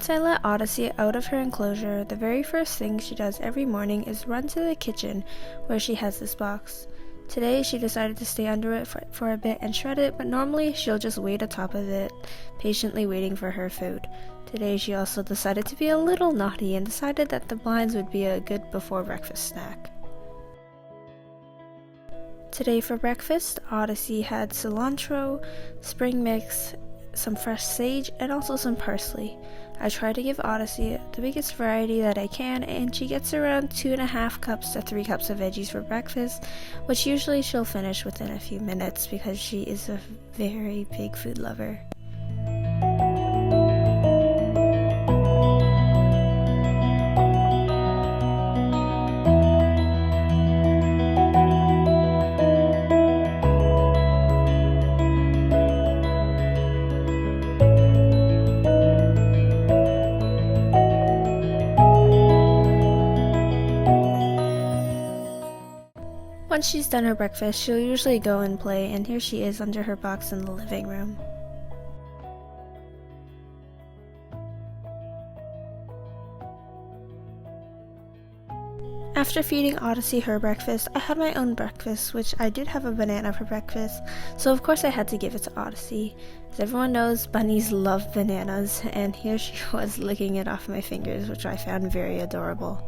Once I let Odyssey out of her enclosure, the very first thing she does every morning is run to the kitchen where she has this box. Today she decided to stay under it for a bit and shred it, but normally she'll just wait atop of it, patiently waiting for her food. Today she also decided to be a little naughty and decided that the blinds would be a good before breakfast snack. Today for breakfast, Odyssey had cilantro, spring mix, some fresh sage, and also some parsley. I try to give Odyssey the biggest variety that I can, and she gets around 2.5 cups to 3 cups of veggies for breakfast, which usually she'll finish within a few minutes because she is a very big food lover. Once she's done her breakfast, she'll usually go and play, and here she is under her box in the living room. After feeding Odyssey her breakfast, I had my own breakfast, which I did have a banana for breakfast, so of course I had to give it to Odyssey. As everyone knows, bunnies love bananas, and here she was licking it off my fingers, which I found very adorable.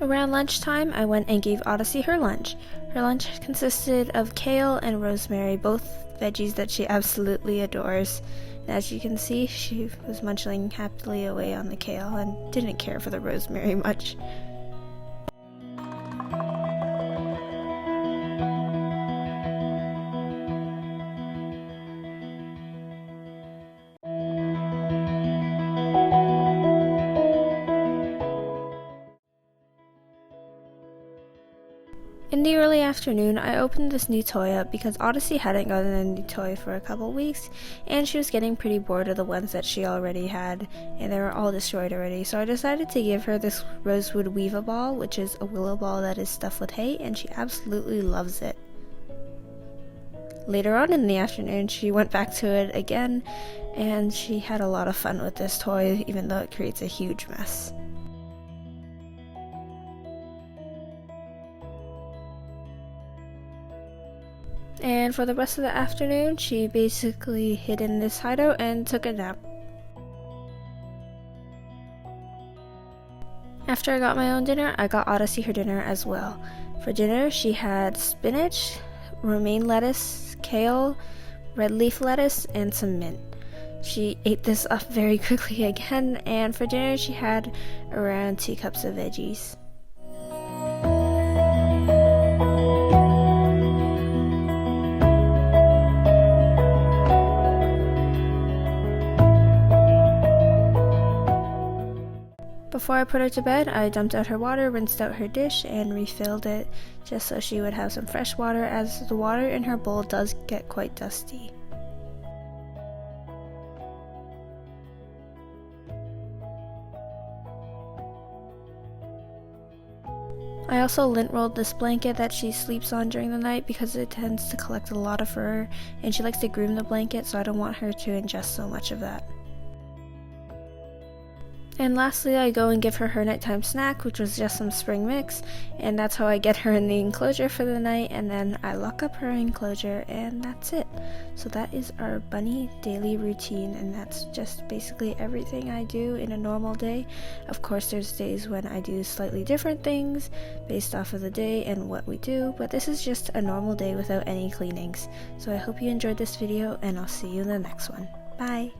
Around lunchtime, I went and gave Odyssey her lunch. Her lunch consisted of kale and rosemary, both veggies that she absolutely adores. And as you can see, she was munching happily away on the kale and didn't care for the rosemary much. In the early afternoon, I opened this new toy up because Odyssey hadn't gotten a new toy for a couple weeks, and she was getting pretty bored of the ones that she already had, and they were all destroyed already, so I decided to give her this rosewood weave-a ball, which is a willow ball that is stuffed with hay, and she absolutely loves it. Later on in the afternoon, she went back to it again, and she had a lot of fun with this toy, even though it creates a huge mess. And for the rest of the afternoon, she basically hid in this hideout and took a nap. After I got my own dinner, I got Odyssey her dinner as well. For dinner, she had spinach, romaine lettuce, kale, red leaf lettuce, and some mint. She ate this up very quickly again, and for dinner, she had around 2 cups of veggies. Before I put her to bed, I dumped out her water, rinsed out her dish, and refilled it just so she would have some fresh water, as the water in her bowl does get quite dusty. I also lint rolled this blanket that she sleeps on during the night because it tends to collect a lot of fur, and she likes to groom the blanket, so I don't want her to ingest so much of that. And lastly, I go and give her her nighttime snack, which was just some spring mix, and that's how I get her in the enclosure for the night, and then I lock up her enclosure, and that's it. So that is our bunny daily routine, and that's just basically everything I do in a normal day. Of course, there's days when I do slightly different things based off of the day and what we do, but this is just a normal day without any cleanings. So I hope you enjoyed this video, and I'll see you in the next one. Bye!